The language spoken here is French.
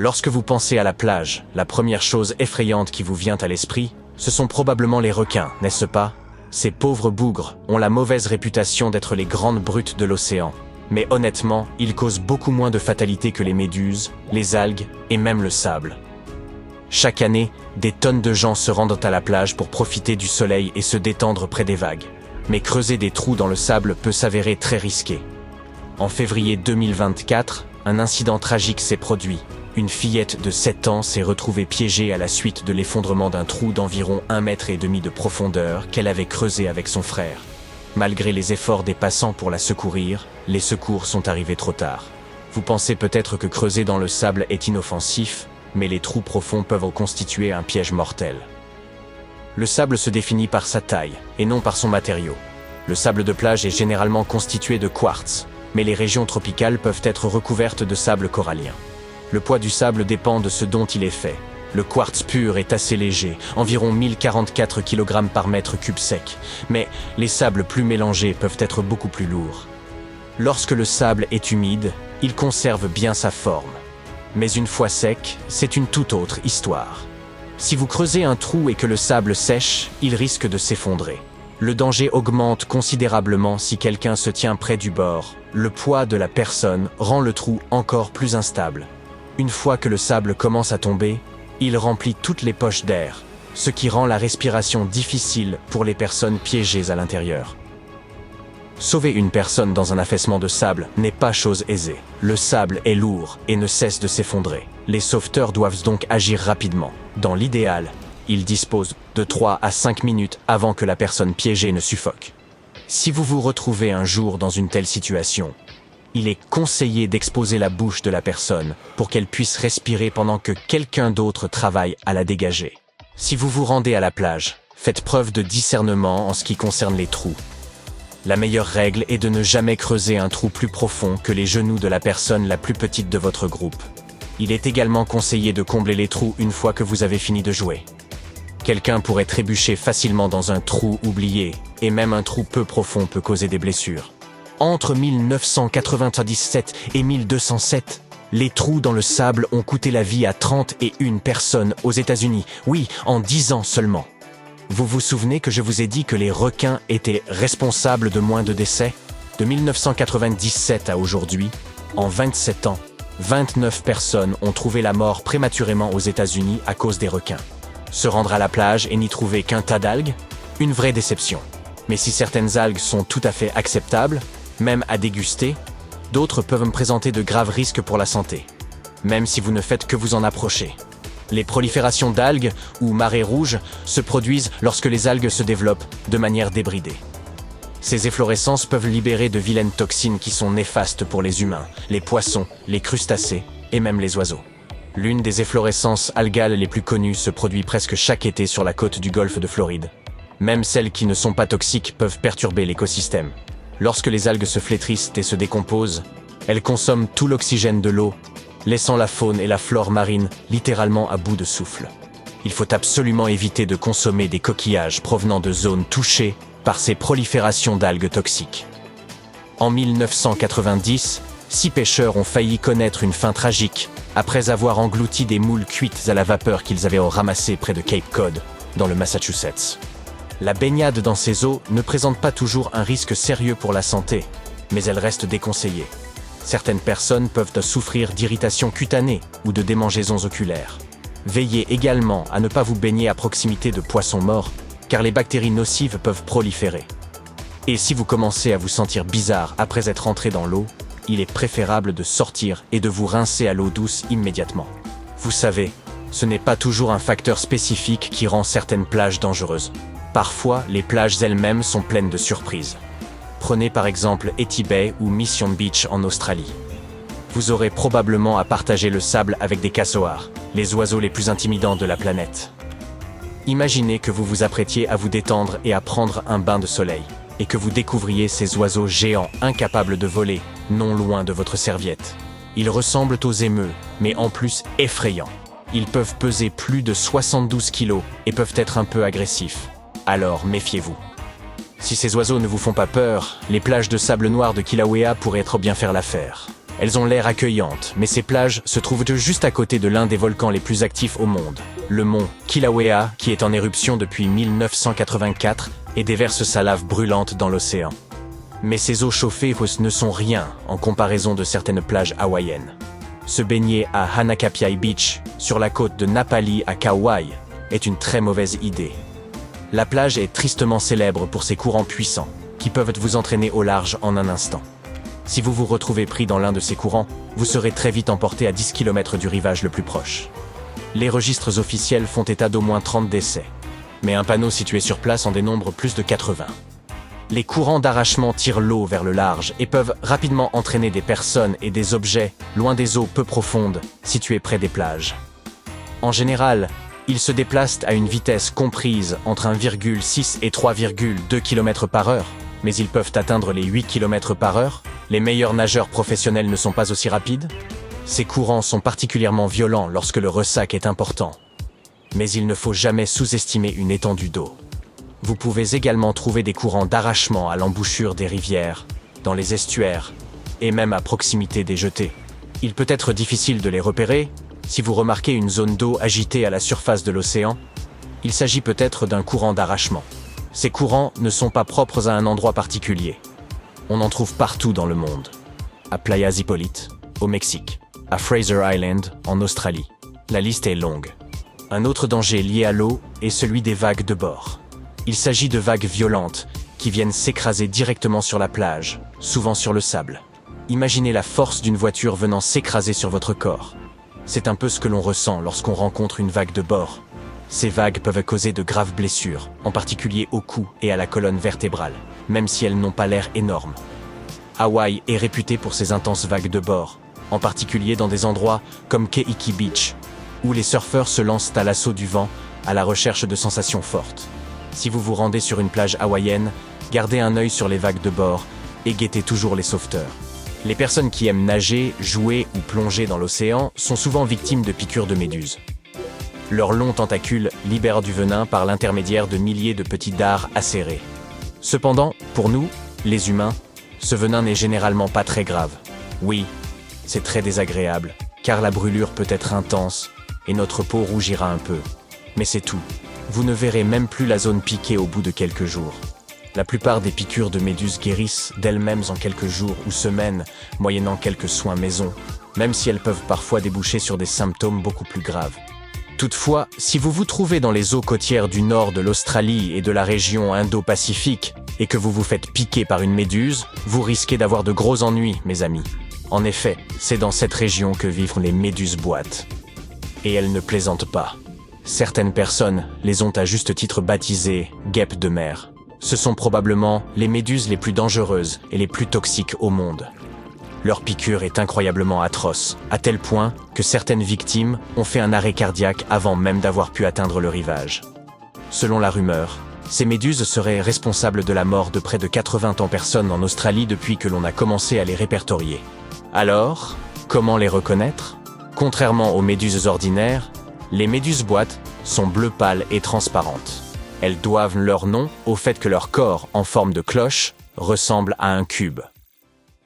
Lorsque vous pensez à la plage, la première chose effrayante qui vous vient à l'esprit, ce sont probablement les requins, n'est-ce pas? Ces pauvres bougres ont la mauvaise réputation d'être les grandes brutes de l'océan. Mais honnêtement, ils causent beaucoup moins de fatalités que les méduses, les algues et même le sable. Chaque année, des tonnes de gens se rendent à la plage pour profiter du soleil et se détendre près des vagues. Mais creuser des trous dans le sable peut s'avérer très risqué. En février 2024, un incident tragique s'est produit. Une fillette de 7 ans s'est retrouvée piégée à la suite de l'effondrement d'un trou d'environ 1,5 mètre de profondeur qu'elle avait creusé avec son frère. Malgré les efforts des passants pour la secourir, les secours sont arrivés trop tard. Vous pensez peut-être que creuser dans le sable est inoffensif, mais les trous profonds peuvent constituer un piège mortel. Le sable se définit par sa taille, et non par son matériau. Le sable de plage est généralement constitué de quartz, mais les régions tropicales peuvent être recouvertes de sable corallien. Le poids du sable dépend de ce dont il est fait. Le quartz pur est assez léger, environ 1044 kg par mètre cube sec, mais les sables plus mélangés peuvent être beaucoup plus lourds. Lorsque le sable est humide, il conserve bien sa forme. Mais une fois sec, c'est une toute autre histoire. Si vous creusez un trou et que le sable sèche, il risque de s'effondrer. Le danger augmente considérablement si quelqu'un se tient près du bord. Le poids de la personne rend le trou encore plus instable. Une fois que le sable commence à tomber, il remplit toutes les poches d'air, ce qui rend la respiration difficile pour les personnes piégées à l'intérieur. Sauver une personne dans un affaissement de sable n'est pas chose aisée. Le sable est lourd et ne cesse de s'effondrer. Les sauveteurs doivent donc agir rapidement. Dans l'idéal, ils disposent de 3 à 5 minutes avant que la personne piégée ne suffoque. Si vous vous retrouvez un jour dans une telle situation, il est conseillé d'exposer la bouche de la personne pour qu'elle puisse respirer pendant que quelqu'un d'autre travaille à la dégager. Si vous vous rendez à la plage, faites preuve de discernement en ce qui concerne les trous. La meilleure règle est de ne jamais creuser un trou plus profond que les genoux de la personne la plus petite de votre groupe. Il est également conseillé de combler les trous une fois que vous avez fini de jouer. Quelqu'un pourrait trébucher facilement dans un trou oublié, et même un trou peu profond peut causer des blessures. Entre 1997 et 1207, les trous dans le sable ont coûté la vie à 31 personnes aux États-Unis. Oui, en 10 ans seulement. Vous vous souvenez que je vous ai dit que les requins étaient responsables de moins de décès? De 1997 à aujourd'hui, en 27 ans, 29 personnes ont trouvé la mort prématurément aux États-Unis à cause des requins. Se rendre à la plage et n'y trouver qu'un tas d'algues? Une vraie déception. Mais si certaines algues sont tout à fait acceptables, même à déguster, d'autres peuvent me présenter de graves risques pour la santé, même si vous ne faites que vous en approcher. Les proliférations d'algues, ou marées rouges, se produisent lorsque les algues se développent de manière débridée. Ces efflorescences peuvent libérer de vilaines toxines qui sont néfastes pour les humains, les poissons, les crustacés et même les oiseaux. L'une des efflorescences algales les plus connues se produit presque chaque été sur la côte du golfe de Floride. Même celles qui ne sont pas toxiques peuvent perturber l'écosystème. Lorsque les algues se flétrissent et se décomposent, elles consomment tout l'oxygène de l'eau, laissant la faune et la flore marine littéralement à bout de souffle. Il faut absolument éviter de consommer des coquillages provenant de zones touchées par ces proliférations d'algues toxiques. En 1990, 6 pêcheurs ont failli connaître une fin tragique après avoir englouti des moules cuites à la vapeur qu'ils avaient ramassées près de Cape Cod, dans le Massachusetts. La baignade dans ces eaux ne présente pas toujours un risque sérieux pour la santé, mais elle reste déconseillée. Certaines personnes peuvent souffrir d'irritations cutanées ou de démangeaisons oculaires. Veillez également à ne pas vous baigner à proximité de poissons morts, car les bactéries nocives peuvent proliférer. Et si vous commencez à vous sentir bizarre après être entré dans l'eau, il est préférable de sortir et de vous rincer à l'eau douce immédiatement. Vous savez, ce n'est pas toujours un facteur spécifique qui rend certaines plages dangereuses. Parfois, les plages elles-mêmes sont pleines de surprises. Prenez par exemple Etty Bay ou Mission Beach en Australie. Vous aurez probablement à partager le sable avec des cassoars, les oiseaux les plus intimidants de la planète. Imaginez que vous vous apprêtiez à vous détendre et à prendre un bain de soleil, et que vous découvriez ces oiseaux géants incapables de voler, non loin de votre serviette. Ils ressemblent aux émeus, mais en plus effrayants. Ils peuvent peser plus de 72 kilos et peuvent être un peu agressifs. Alors méfiez-vous. Si ces oiseaux ne vous font pas peur, les plages de sable noir de Kilauea pourraient être bien faire l'affaire. Elles ont l'air accueillantes, mais ces plages se trouvent juste à côté de l'un des volcans les plus actifs au monde, le mont Kilauea, qui est en éruption depuis 1984 et déverse sa lave brûlante dans l'océan. Mais ces eaux chauffées ne sont rien en comparaison de certaines plages hawaïennes. Se baigner à Hanakapiai Beach, sur la côte de Napali à Kauai, est une très mauvaise idée. La plage est tristement célèbre pour ses courants puissants, qui peuvent vous entraîner au large en un instant. Si vous vous retrouvez pris dans l'un de ces courants, vous serez très vite emporté à 10 km du rivage le plus proche. Les registres officiels font état d'au moins 30 décès, mais un panneau situé sur place en dénombre plus de 80. Les courants d'arrachement tirent l'eau vers le large et peuvent rapidement entraîner des personnes et des objets loin des eaux peu profondes situées près des plages. En général, ils se déplacent à une vitesse comprise entre 1,6 et 3,2 km par heure, mais ils peuvent atteindre les 8 km par heure. Les meilleurs nageurs professionnels ne sont pas aussi rapides. Ces courants sont particulièrement violents lorsque le ressac est important. Mais il ne faut jamais sous-estimer une étendue d'eau. Vous pouvez également trouver des courants d'arrachement à l'embouchure des rivières, dans les estuaires, et même à proximité des jetées. Il peut être difficile de les repérer. Si vous remarquez une zone d'eau agitée à la surface de l'océan, il s'agit peut-être d'un courant d'arrachement. Ces courants ne sont pas propres à un endroit particulier. On en trouve partout dans le monde. À Playa Zipolite, au Mexique, à Fraser Island, en Australie. La liste est longue. Un autre danger lié à l'eau est celui des vagues de bord. Il s'agit de vagues violentes qui viennent s'écraser directement sur la plage, souvent sur le sable. Imaginez la force d'une voiture venant s'écraser sur votre corps. C'est un peu ce que l'on ressent lorsqu'on rencontre une vague de bord. Ces vagues peuvent causer de graves blessures, en particulier au cou et à la colonne vertébrale, même si elles n'ont pas l'air énormes. Hawaï est réputé pour ses intenses vagues de bord, en particulier dans des endroits comme Keiki Beach, où les surfeurs se lancent à l'assaut du vent à la recherche de sensations fortes. Si vous vous rendez sur une plage hawaïenne, gardez un œil sur les vagues de bord et guettez toujours les sauveteurs. Les personnes qui aiment nager, jouer ou plonger dans l'océan sont souvent victimes de piqûres de méduses. Leurs longs tentacules libèrent du venin par l'intermédiaire de milliers de petits dards acérés. Cependant, pour nous, les humains, ce venin n'est généralement pas très grave. Oui, c'est très désagréable, car la brûlure peut être intense et notre peau rougira un peu. Mais c'est tout. Vous ne verrez même plus la zone piquée au bout de quelques jours. La plupart des piqûres de méduses guérissent d'elles-mêmes en quelques jours ou semaines, moyennant quelques soins maison, même si elles peuvent parfois déboucher sur des symptômes beaucoup plus graves. Toutefois, si vous vous trouvez dans les eaux côtières du nord de l'Australie et de la région Indo-Pacifique et que vous vous faites piquer par une méduse, vous risquez d'avoir de gros ennuis, mes amis. En effet, c'est dans cette région que vivent les méduses boîtes. Et elles ne plaisantent pas. Certaines personnes les ont à juste titre baptisées guêpes de mer. Ce sont probablement les méduses les plus dangereuses et les plus toxiques au monde. Leur piqûre est incroyablement atroce, à tel point que certaines victimes ont fait un arrêt cardiaque avant même d'avoir pu atteindre le rivage. Selon la rumeur, ces méduses seraient responsables de la mort de près de 80 personnes en Australie depuis que l'on a commencé à les répertorier. Alors, comment les reconnaître ? Contrairement aux méduses ordinaires, les méduses boîtes sont bleu pâle et transparentes. Elles doivent leur nom au fait que leur corps, en forme de cloche, ressemble à un cube.